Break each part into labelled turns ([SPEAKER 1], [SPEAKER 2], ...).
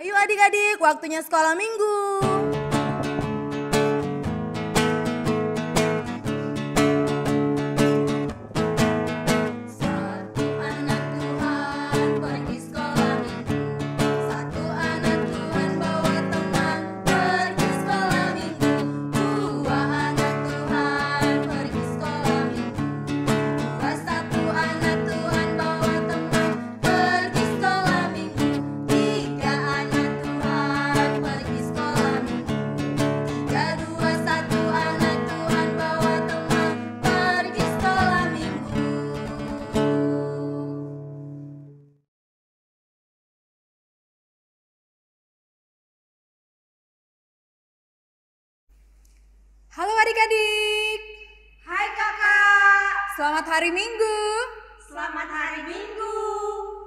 [SPEAKER 1] Ayo adik-adik, waktunya sekolah minggu. Satu anak Tuhan pergi sekolah minggu. Satu anak Tuhan bawa teman pergi sekolah minggu. Dua anak Tuhan pergi sekolah minggu. Satu anak Tuhan bawa teman pergi sekolah minggu. Tiga anak Tuhan pergi sekolah minggu. Tiga, dua, satu anak Tuhan bawa teman pergi sekolah minggu. Halo adik-adik.
[SPEAKER 2] Hai kakak,
[SPEAKER 1] Selamat hari Minggu.
[SPEAKER 2] selamat hari Minggu.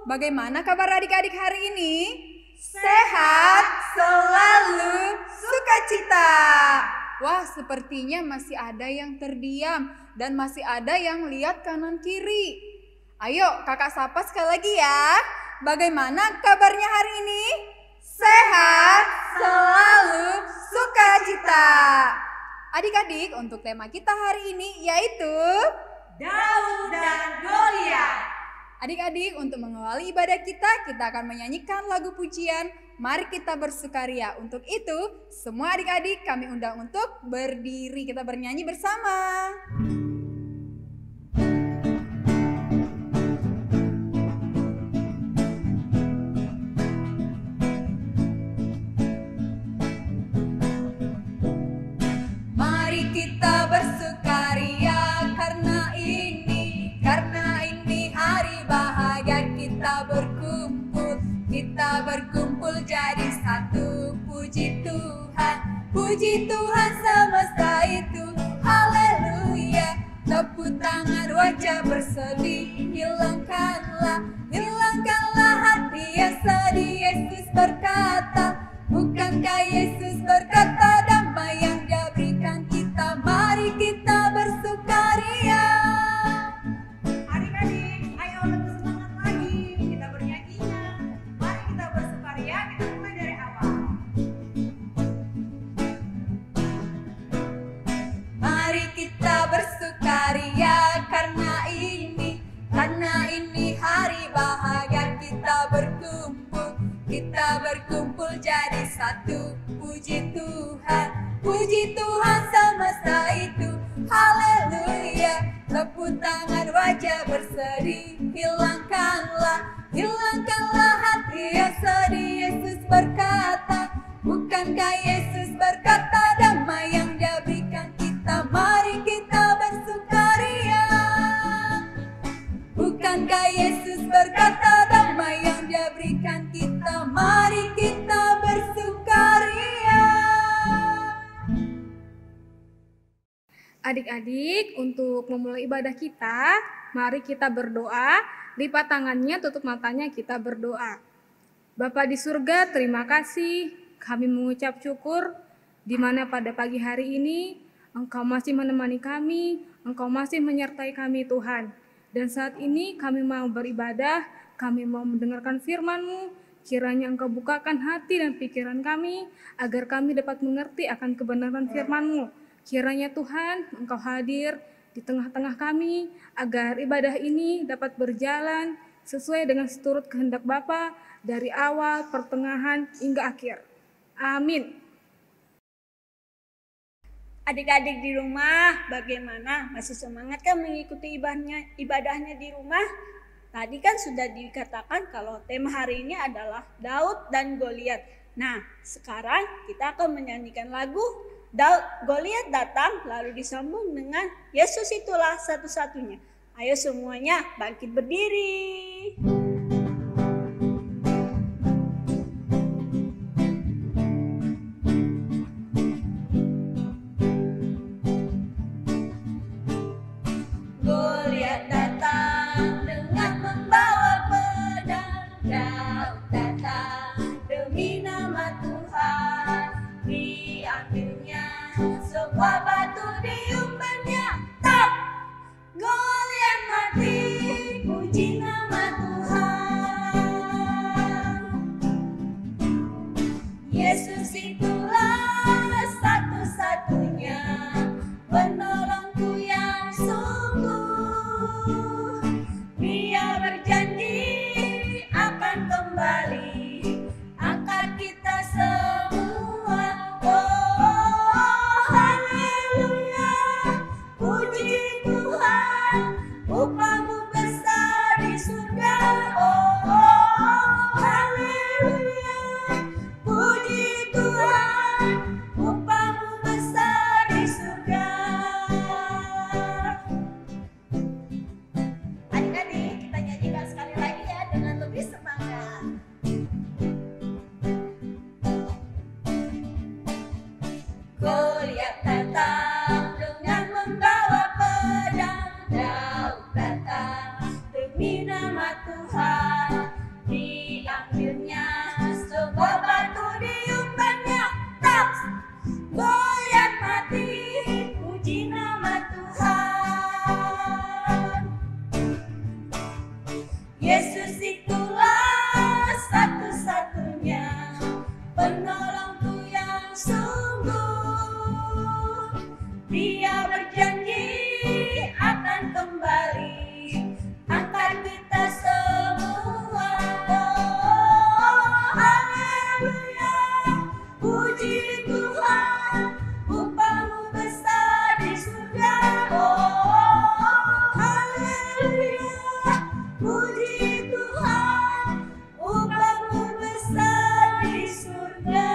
[SPEAKER 1] Bagaimana kabar adik-adik hari ini? Sehat, selalu sukacita. Wah, sepertinya masih ada yang terdiam dan masih ada yang lihat kanan kiri. Ayo, kakak sapa sekali lagi ya. Bagaimana kabarnya hari ini? Sehat, selalu sukacita. Adik-adik, untuk tema kita hari ini yaitu
[SPEAKER 2] Daud dan Goliat.
[SPEAKER 1] adik-adik, untuk mengawali ibadah kita akan menyanyikan lagu pujian. Mari kita bersukaria. Untuk itu, semua adik-adik kami undang untuk berdiri. Kita bernyanyi bersama. Mari kita bersukaria karena ini hari bahagia. Kita berkumpul jadi satu. Puji Tuhan semesta itu, haleluya. Tepuk tangan, wajah bersedih, hilangkanlah hati yang sedih. Yesus berkata, bukankah Yesus berkata damai yang Dia berikan kita? Mari kita bersukaria.
[SPEAKER 2] Adik-adik, ayo lebih semangat lagi. Kita bernyanyinya. Mari kita bersukaria, kita mulai dari awal.
[SPEAKER 1] Mari kita bersukaria karena ini hari bahagia. Kita berkumpul jadi satu. Puji Tuhan semesta itu, haleluya. Tepuk tangan, wajah bersedih, hilangkanlah hati yang sedih. Yesus berkata, bukankah Yesus berkata damai yang Dia berikan kita? Mari kita bersukaria. Bukankah Yesus berkata damai yang Dia berikan kita? Mari kita bersukaria.
[SPEAKER 3] Adik-adik, untuk memulai ibadah kita, mari kita berdoa. Lipat tangannya, tutup matanya, kita berdoa. Bapa di surga, terima kasih. Kami mengucap syukur di mana pada pagi hari ini Engkau masih menemani kami, Engkau masih menyertai kami Tuhan. Dan saat ini kami mau beribadah, kami mau mendengarkan firman-Mu. Kiranya Engkau bukakan hati dan pikiran kami, agar kami dapat mengerti akan kebenaran firman-Mu. Kiranya Tuhan, Engkau hadir di tengah-tengah kami, agar ibadah ini dapat berjalan sesuai dengan seturut kehendak Bapa dari awal, pertengahan, hingga akhir. Amin.
[SPEAKER 2] Adik-adik di rumah, bagaimana? Masih semangat kan mengikuti ibadahnya di rumah? Tadi kan sudah dikatakan kalau tema hari ini adalah Daud dan Goliat. Nah, sekarang kita akan menyanyikan lagu Goliat datang, lalu disambung dengan Yesus itulah satu-satunya. Ayo semuanya bangkit berdiri.
[SPEAKER 1] Goliat datang dengan membawa pedang. Daud datang demi nama Tuhan. Diambilnya sebuah batu, diumpannya, tak! Goliat mati, puji nama Tuhan. Yesus itulah satu-satunya penolongku yang sungguh. Dia berjanji akan kembali angkat kita semua. Oh, haleluya, puji Tuhan, upahmu besar di surga. Oh, haleluya, puji Tuhan, upahmu besar di surga. Adik-adik, kita nyanyikan sekali lagi ya dengan lebih semangat. Goliat datang dengan membawa pedang, Daud datang demi nama Tuhan. Diambilnya sebuah batu, diumpannya, tak, Goliat mati, puji nama Tuhan. Yesus itulah satu-satunya penolongku yang sungguh. Dia berjanji akan kembali angkat kita semua. Oh, haleluya, puji Tuhan, upahmu besar di surga. Oh, haleluya, puji Tuhan, upahmu besar di surga.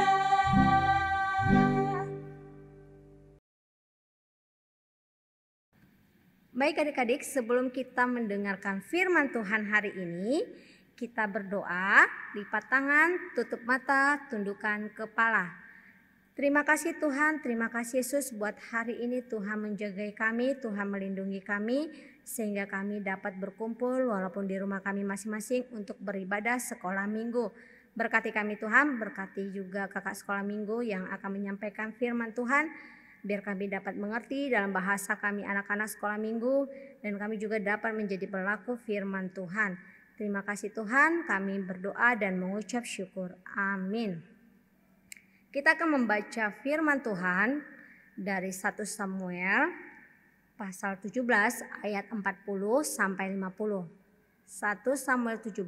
[SPEAKER 4] Baik adik-adik, sebelum kita mendengarkan firman Tuhan hari ini, kita berdoa, lipat tangan, tutup mata, tundukkan kepala. Terima kasih Tuhan, terima kasih Yesus buat hari ini Tuhan menjagai kami, Tuhan melindungi kami, sehingga kami dapat berkumpul walaupun di rumah kami masing-masing untuk beribadah sekolah minggu. Berkati kami Tuhan, berkati juga kakak sekolah minggu yang akan menyampaikan firman Tuhan. Biar kami dapat mengerti dalam bahasa kami anak-anak sekolah minggu dan kami juga dapat menjadi pelaku firman Tuhan. Terima kasih Tuhan, kami berdoa dan mengucap syukur. Amin. Kita akan membaca firman Tuhan dari 1 Samuel pasal 17 ayat 40 sampai 50. 1 Samuel 17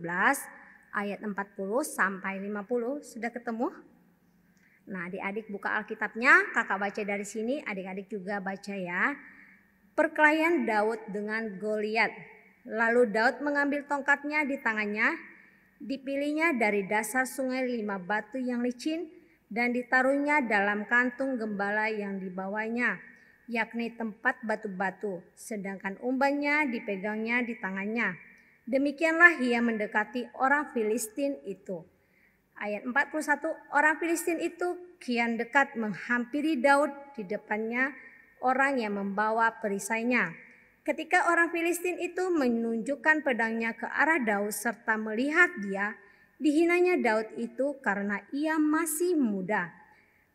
[SPEAKER 4] ayat 40 sampai 50. Sudah ketemu? Nah, adik-adik buka Alkitabnya, kakak baca dari sini, adik-adik juga baca ya. Perkelahian Daud dengan Goliat. Lalu Daud mengambil tongkatnya di tangannya, dipilihnya dari dasar sungai 5 batu yang licin dan ditaruhnya dalam kantung gembala yang dibawanya, yakni tempat batu-batu, sedangkan umbannya dipegangnya di tangannya. Demikianlah ia mendekati orang Filistin itu. Ayat 41, orang Filistin itu kian dekat menghampiri Daud, di depannya orang yang membawa perisainya. Ketika orang Filistin itu menunjukkan pedangnya ke arah Daud serta melihat dia, dihinanya Daud itu karena ia masih muda,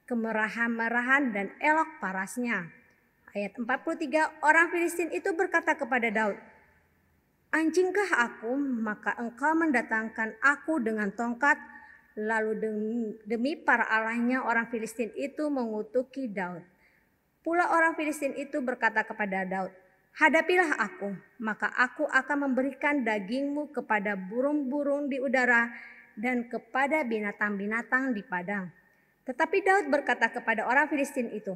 [SPEAKER 4] kemerahan-merahan dan elok parasnya. Ayat 43, orang Filistin itu berkata kepada Daud, "Anjingkah aku, maka engkau mendatangkan aku dengan tongkat?" Lalu demi para allahnya orang Filistin itu mengutuki Daud. Pula orang Filistin itu berkata kepada Daud, "Hadapilah aku, maka aku akan memberikan dagingmu kepada burung-burung di udara dan kepada binatang-binatang di padang." Tetapi Daud berkata kepada orang Filistin itu,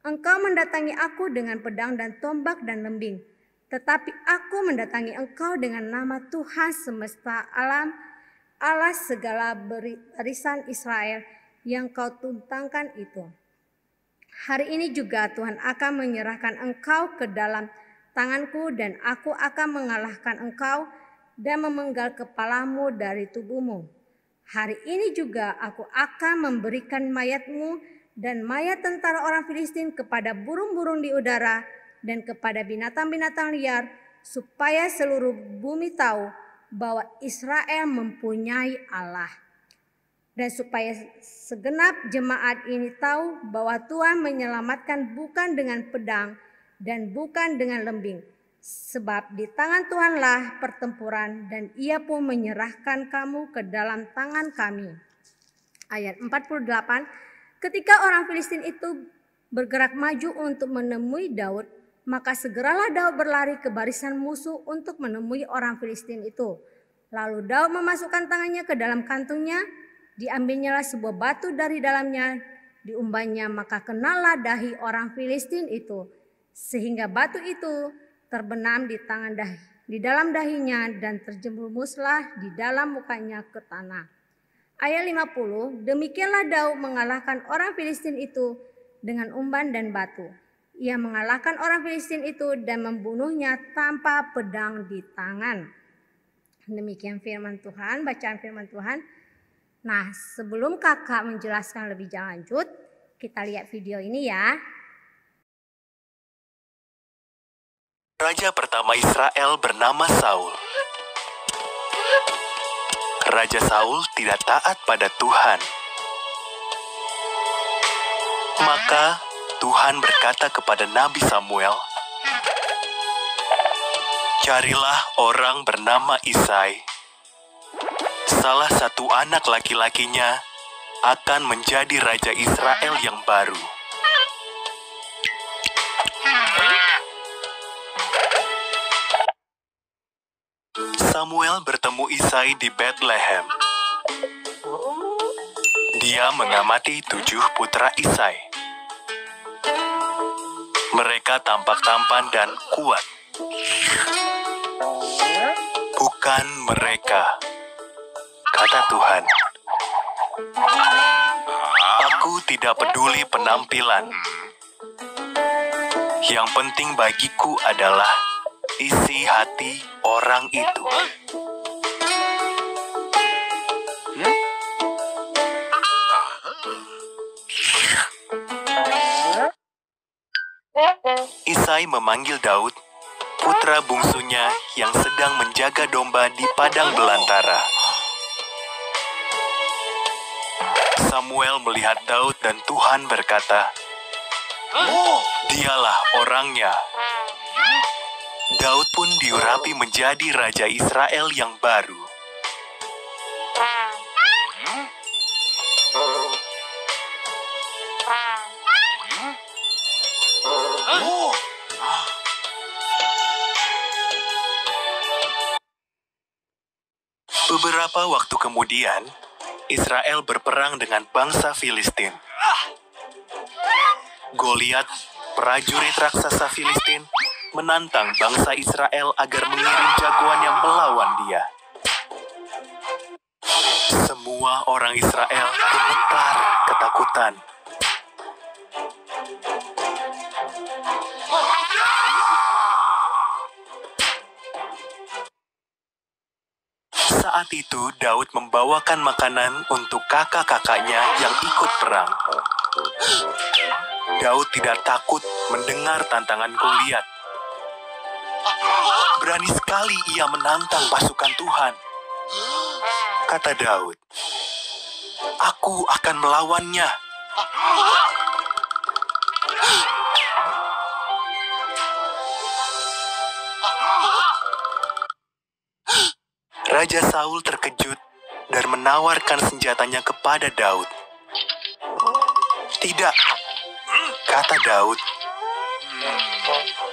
[SPEAKER 4] "Engkau mendatangi aku dengan pedang dan tombak dan lembing, tetapi aku mendatangi engkau dengan nama Tuhan semesta alam, Allah segala barisan Israel yang kau tuntangkan itu. Hari ini juga Tuhan akan menyerahkan engkau ke dalam tanganku dan aku akan mengalahkan engkau dan memenggal kepalamu dari tubuhmu. Hari ini juga aku akan memberikan mayatmu dan mayat tentara orang Filistin kepada burung-burung di udara dan kepada binatang-binatang liar, supaya seluruh bumi tahu bahwa Israel mempunyai Allah. Dan supaya segenap jemaat ini tahu bahwa Tuhan menyelamatkan bukan dengan pedang dan bukan dengan lembing. Sebab di tangan Tuhanlah pertempuran dan ia pun menyerahkan kamu ke dalam tangan kami." Ayat 48, ketika orang Filistin itu bergerak maju untuk menemui Daud, maka segeralah Daud berlari ke barisan musuh untuk menemui orang Filistin itu. Lalu Daud memasukkan tangannya ke dalam kantungnya, diambilnyalah sebuah batu dari dalamnya, diumbannya, maka kenalah dahi orang Filistin itu, sehingga batu itu terbenam di dalam dahinya dan terjerumuslah di dalam mukanya ke tanah. Ayat 50, demikianlah Daud mengalahkan orang Filistin itu dengan umban dan batu. Ia mengalahkan orang Filistin itu dan membunuhnya tanpa pedang di tangan. Demikian firman Tuhan, bacaan firman Tuhan. Nah, sebelum kakak menjelaskan lebih lanjut, kita lihat video ini ya.
[SPEAKER 5] Raja pertama Israel bernama Saul. Raja Saul tidak taat pada Tuhan. Maka Tuhan berkata kepada Nabi Samuel, "Carilah orang bernama Isai. Salah satu anak laki-lakinya akan menjadi raja Israel yang baru." Samuel bertemu Isai di Bethlehem. Dia mengamati 7 putra Isai. Mereka tampak tampan dan kuat. "Bukan mereka," kata Tuhan. "Aku tidak peduli penampilan. Yang penting bagiku adalah isi hati orang itu." Isai memanggil Daud, putra bungsunya yang sedang menjaga domba di padang belantara. Samuel melihat Daud dan Tuhan berkata, "Dialah orangnya." Daud pun diurapi menjadi raja Israel yang baru. Beberapa waktu kemudian, Israel berperang dengan bangsa Filistin. Goliat, prajurit raksasa Filistin, menantang bangsa Israel agar mengirim jagoannya melawan dia. Semua orang Israel gemetar ketakutan. Saat itu Daud membawakan makanan untuk kakak-kakaknya yang ikut perang. Daud tidak takut mendengar tantangan Goliat. Berani sekali ia menantang pasukan Tuhan. Kata Daud, "Aku akan melawannya." Raja Saul terkejut dan menawarkan senjatanya kepada Daud. "Tidak," kata Daud.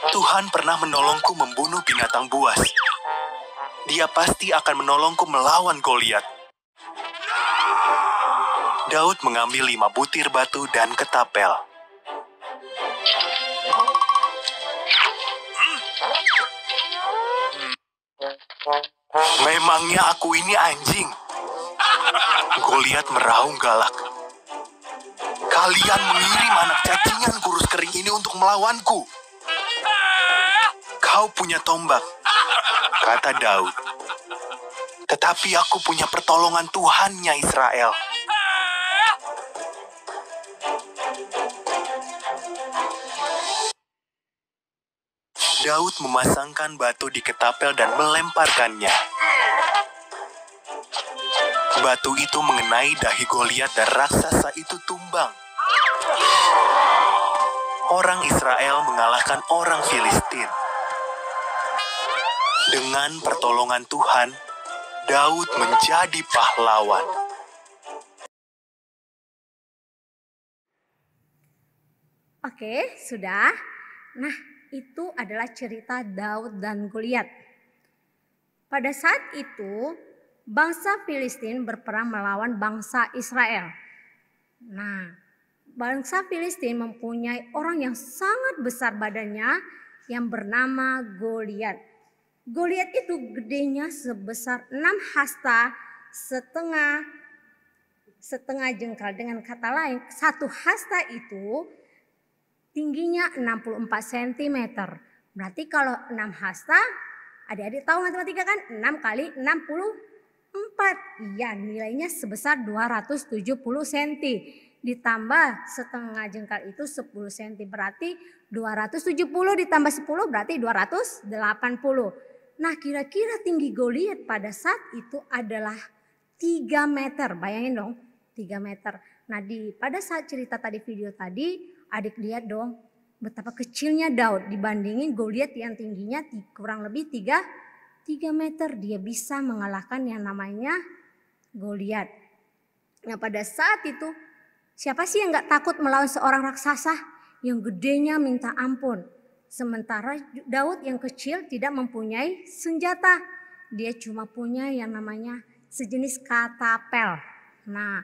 [SPEAKER 5] "Tuhan pernah menolongku membunuh binatang buas. Dia pasti akan menolongku melawan Goliat." Daud mengambil 5 butir batu dan ketapel. "Memangnya aku ini anjing?" Goliat meraung galak. "Kalian mengirim anak cacingan kurus kering ini untuk melawanku. Kau punya tombak," kata Daud. "Tetapi aku punya pertolongan Tuhannya Israel." Daud memasangkan batu di ketapel dan melemparkannya. Batu itu mengenai dahi Goliat dan raksasa itu tumbang. Orang Israel mengalahkan orang Filistin. Dengan pertolongan Tuhan, Daud menjadi pahlawan.
[SPEAKER 4] Oke, sudah. Nah, itu adalah cerita Daud dan Goliat. Pada saat itu, bangsa Filistin berperang melawan bangsa Israel. Nah, bangsa Filistin mempunyai orang yang sangat besar badannya yang bernama Goliat. Goliat itu gedenya sebesar 6 hasta setengah jengkal. Dengan kata lain, 1 hasta itu tingginya 64 cm. Berarti kalau 6 hasta, adik-adik tahu matematika kan? 6 kali 64. Iya, nilainya sebesar 270 cm. Ditambah setengah jengkal itu 10 cm. Berarti 270 ditambah 10 berarti 280. Nah, kira-kira tinggi Goliat pada saat itu adalah 3 meter. Bayangin dong, 3 meter. Nah, pada saat cerita tadi, video tadi, adik lihat dong betapa kecilnya Daud dibandingin Goliat yang tingginya kurang lebih 3 meter. Dia bisa mengalahkan yang namanya Goliat. Nah, pada saat itu siapa sih yang gak takut melawan seorang raksasa yang gedenya minta ampun? Sementara Daud yang kecil tidak mempunyai senjata. Dia cuma punya yang namanya sejenis katapel. Nah,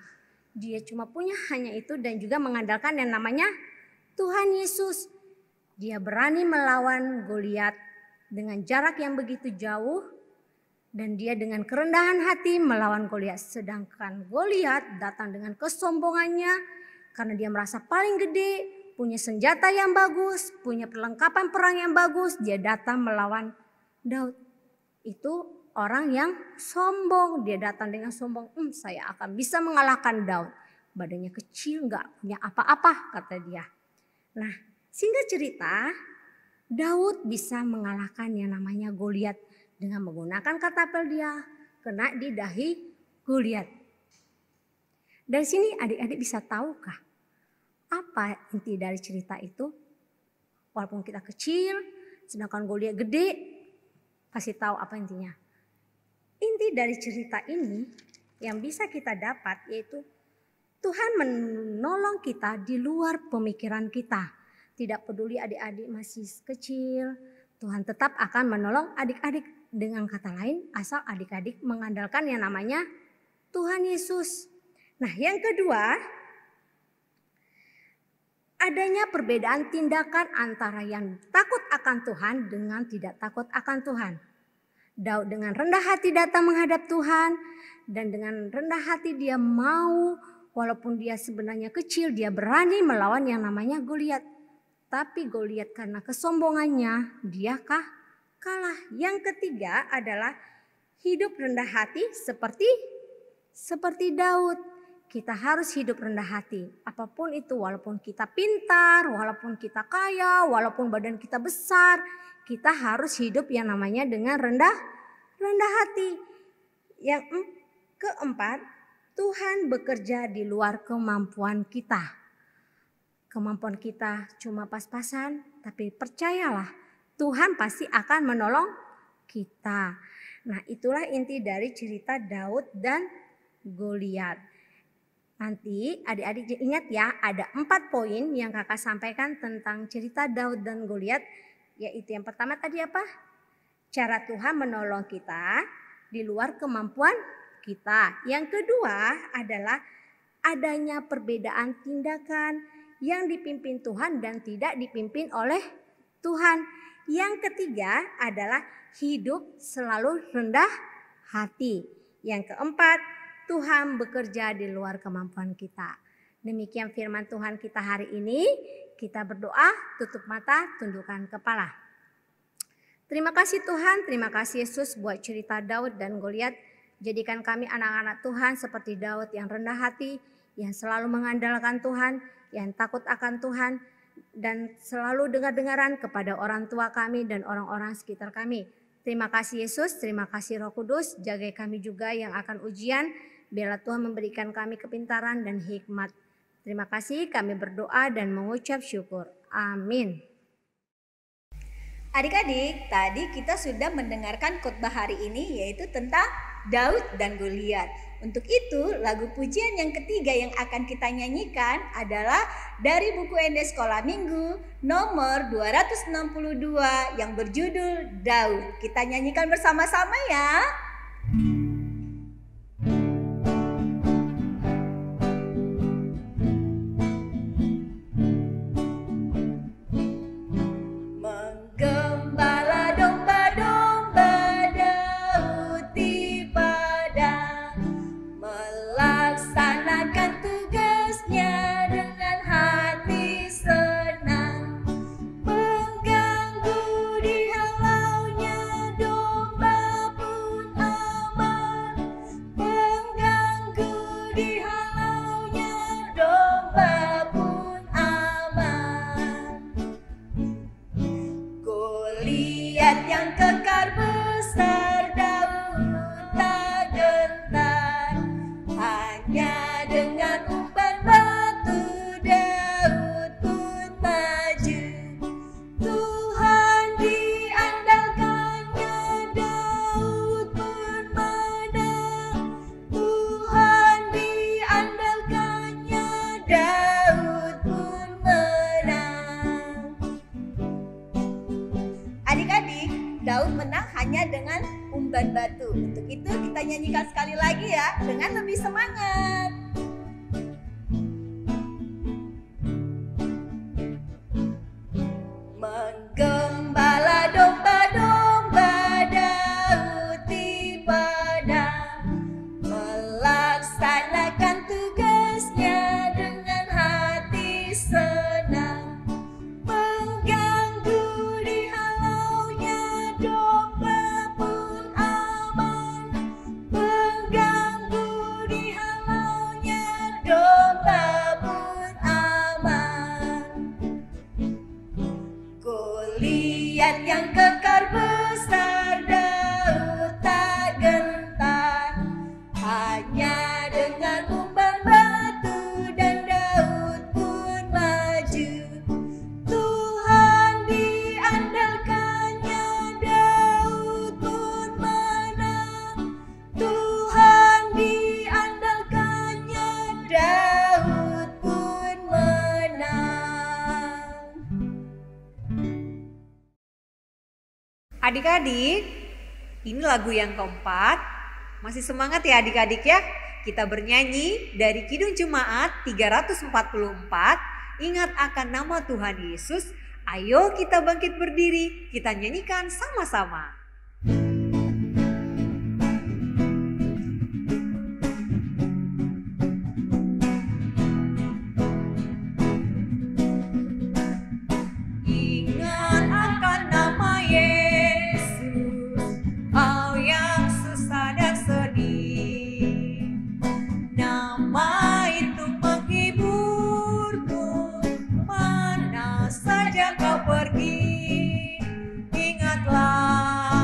[SPEAKER 4] dia cuma punya hanya itu dan juga mengandalkan yang namanya Tuhan Yesus. Dia berani melawan Goliat dengan jarak yang begitu jauh dan dia dengan kerendahan hati melawan Goliat. Sedangkan Goliat datang dengan kesombongannya karena dia merasa paling gede, punya senjata yang bagus, punya perlengkapan perang yang bagus. Dia datang melawan Daud. Itu orang yang sombong. Dia datang dengan sombong. Saya akan bisa mengalahkan Daud. Badannya kecil, gak punya apa-apa, kata dia. Nah, singkat cerita, Daud bisa mengalahkan yang namanya Goliat dengan menggunakan katapel. Dia kena di dahi Goliat. Dari sini adik-adik bisa tahukah apa inti dari cerita itu? Walaupun kita kecil, sedangkan Goliat gede, kasih tahu apa intinya. Inti dari cerita ini yang bisa kita dapat yaitu Tuhan menolong kita di luar pemikiran kita. Tidak peduli adik-adik masih kecil, Tuhan tetap akan menolong adik-adik. Dengan kata lain, asal adik-adik mengandalkan yang namanya Tuhan Yesus. Nah, yang kedua, adanya perbedaan tindakan antara yang takut akan Tuhan dengan tidak takut akan Tuhan. Daud dengan rendah hati datang menghadap Tuhan dan dengan rendah hati dia mau, walaupun dia sebenarnya kecil, dia berani melawan yang namanya Goliat. Tapi Goliat karena kesombongannya, dia kalah. Yang ketiga adalah hidup rendah hati seperti Daud. Kita harus hidup rendah hati. Apapun itu, walaupun kita pintar, walaupun kita kaya, walaupun badan kita besar, kita harus hidup yang namanya dengan rendah hati. Yang keempat, Tuhan bekerja di luar kemampuan kita. Kemampuan kita cuma pas-pasan, tapi percayalah Tuhan pasti akan menolong kita. Nah, itulah inti dari cerita Daud dan Goliat. Nanti adik-adik ingat ya, ada 4 poin yang kakak sampaikan tentang cerita Daud dan Goliat. Yaitu yang pertama tadi apa? Cara Tuhan menolong kita di luar kemampuan kita. Yang kedua adalah adanya perbedaan tindakan yang dipimpin Tuhan dan tidak dipimpin oleh Tuhan. Yang ketiga adalah hidup selalu rendah hati. Yang keempat, Tuhan bekerja di luar kemampuan kita. Demikian firman Tuhan kita hari ini. Kita berdoa, tutup mata, tundukkan kepala. Terima kasih Tuhan, terima kasih Yesus buat cerita Daud dan Goliat. Jadikan kami anak-anak Tuhan seperti Daud yang rendah hati, yang selalu mengandalkan Tuhan, yang takut akan Tuhan, dan selalu dengar-dengaran kepada orang tua kami dan orang-orang sekitar kami. Terima kasih Yesus, terima kasih Roh Kudus, jaga kami juga yang akan ujian. Biarlah Tuhan memberikan kami kepintaran dan hikmat. Terima kasih, kami berdoa dan mengucap syukur. Amin.
[SPEAKER 2] Adik-adik, tadi kita sudah mendengarkan khotbah hari ini yaitu tentang Daud dan Goliat. Untuk itu, lagu pujian yang ketiga yang akan kita nyanyikan adalah dari buku Ende Sekolah Minggu nomor 262 yang berjudul Daud. Kita nyanyikan bersama-sama ya. Menggembala domba-domba Daud di padang, melaksanakan tugasnya dengan hati senang. Pengganggu dihalaunya domba pun aman, pengganggu dihalaunya domba pun aman. Goliat yang kekar besar Daud tak gentar, hanya dengan umpan batu Daud pun maju. Tuhan diandalkannya Daud pun menang, Tuhan diandalkannya Daud pun menang. Adik-adik, Daud menang hanya dengan umpan batu. Untuk itu kita nyanyikan sekali lagi ya dengan lebih semangat. Menggembala domba-domba Daud di padang, melaksanakan tugasnya dengan hati senang. Pengganggu dihalaunya domba pun aman, pengganggu dihalaunya domba pun aman. Goliat yang kekar besar Daud tak gentar, hanya dengan umpan batu dan Daud pun maju. Tuhan diandalkannya Daud pun menang, Tuhan diandalkannya Daud pun menang.
[SPEAKER 6] Adik-adik, ini lagu yang keempat. Masih semangat ya adik-adik ya? Kita bernyanyi dari Kidung Jemaat 344, ingat akan nama Tuhan Yesus. Ayo kita bangkit berdiri, kita nyanyikan sama-sama. Ingat akan nama Yesus, kau yang susah dan sedih. Nama itu menghiburmu, mana saja kau pergi. Ingatlah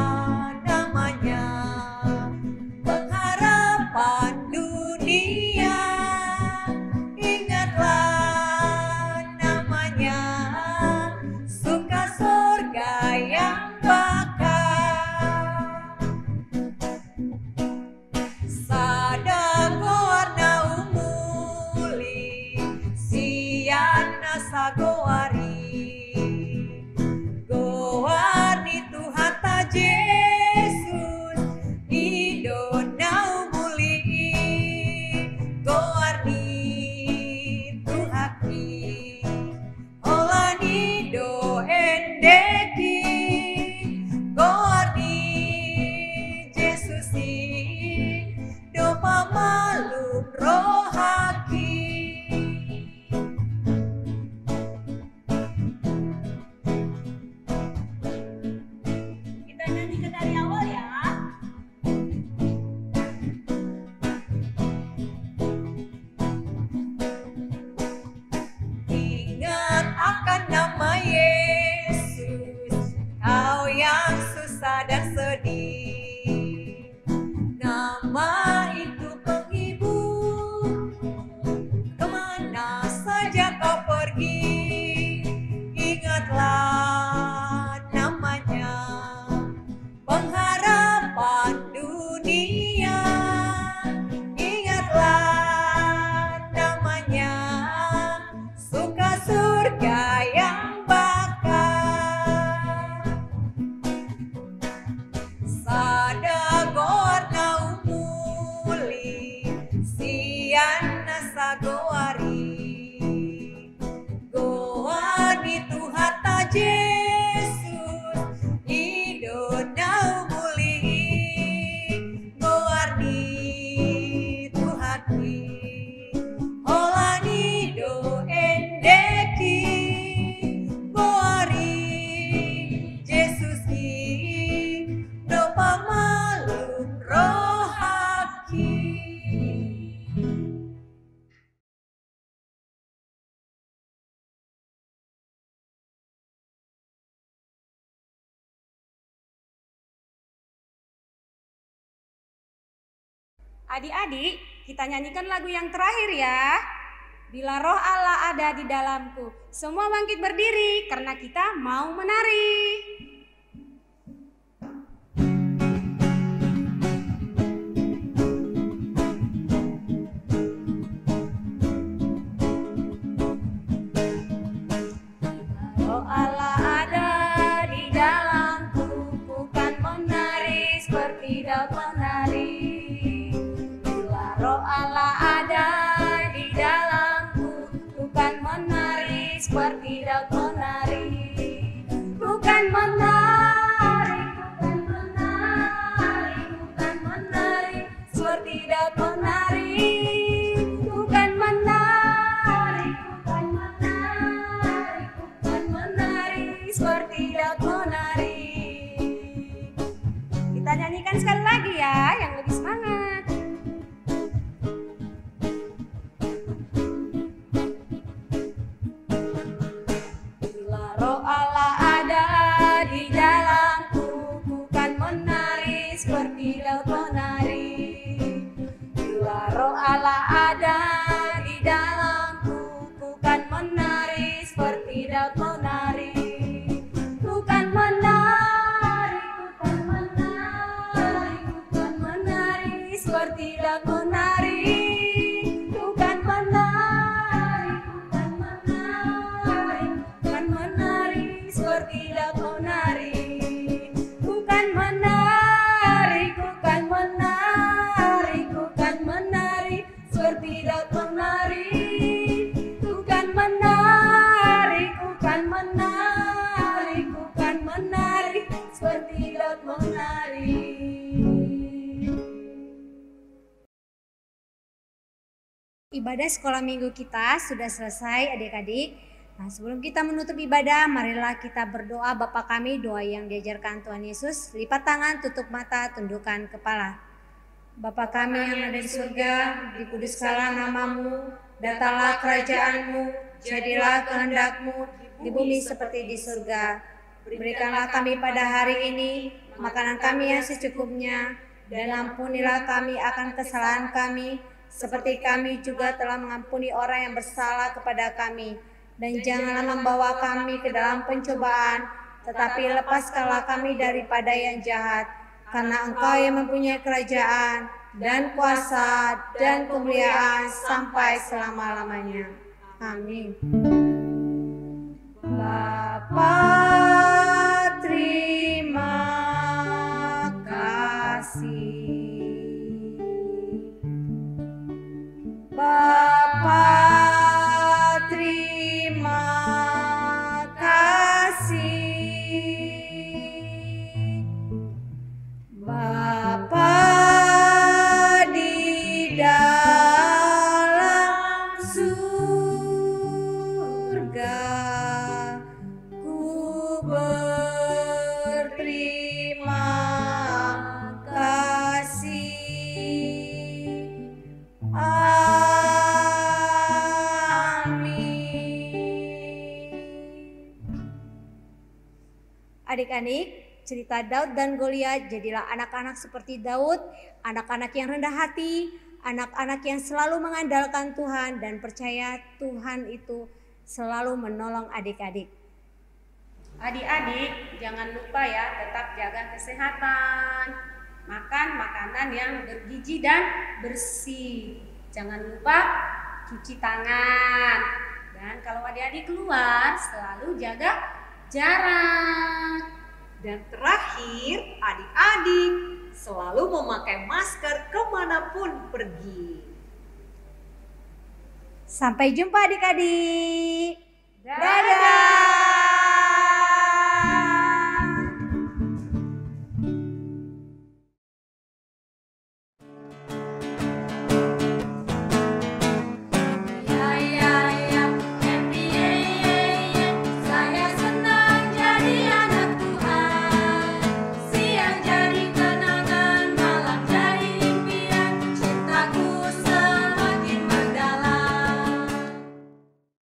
[SPEAKER 4] Adik-adik, kita nyanyikan lagu yang terakhir ya. Bila roh Allah ada di dalamku. Semua bangkit berdiri karena kita mau menari.
[SPEAKER 2] Roh Allah ada di dalamku, bukan menari seperti Daud menari. Bila roh Allah ada di dalamku, bukan menari seperti Daud menari. Bukan menari, bukan menari, bukan menari seperti Daud menari. Bukan menari, bukan menari, bukan menari seperti Daud menari.
[SPEAKER 4] Kita nyanyikan sekali lagi ya, yang lebih semangat.
[SPEAKER 2] Bila roh Allah ada di dalamku, bukan menari seperti Daud menari. Bila roh Allah ada di dalamku, bukan menari seperti Daud menari. Bukan menari, bukan menari, bukan menari seperti Daud menari. Bukan menari, bukan menari, bukan menari seperti Daud menari. Bukan menari, bukan menari, bukan menari seperti Daud menari. Bukan menari, bukan menari, bukan menari seperti Daud menari.
[SPEAKER 4] Ibadah sekolah minggu kita sudah selesai adik-adik. Nah, sebelum kita menutup ibadah, marilah kita berdoa Bapa kami, doa yang diajarkan Tuhan Yesus. Lipat tangan, tutup mata, tundukkan kepala. Bapa kami yang ada di surga, dikuduskanlah namamu, datanglah kerajaanmu, jadilah kehendakmu di bumi seperti di surga. Berikanlah kami pada hari ini makanan kami yang secukupnya, dan ampunilah kami akan kesalahan kami, seperti kami juga telah mengampuni orang yang bersalah kepada kami. Dan janganlah membawa kami ke dalam pencobaan, tetapi lepaskanlah kami daripada yang jahat. Karena Engkau yang mempunyai kerajaan dan kuasa dan kemuliaan sampai selama-lamanya. Amin. Bapa, terima kasih. Bapa, terima kasih. Bapa di dalam surga, ku berterima kasih. Adik-adik, cerita Daud dan Goliat, jadilah anak-anak seperti Daud, anak-anak yang rendah hati, anak-anak yang selalu mengandalkan Tuhan dan percaya Tuhan itu selalu menolong adik-adik. Adik-adik, jangan lupa ya tetap jaga kesehatan, makan makanan yang bergizi dan bersih. Jangan lupa cuci tangan, dan kalau adik-adik keluar selalu jaga jarak.
[SPEAKER 6] Dan terakhir, adik-adik selalu memakai masker kemanapun pergi.
[SPEAKER 4] Sampai jumpa adik-adik.
[SPEAKER 6] Dadah!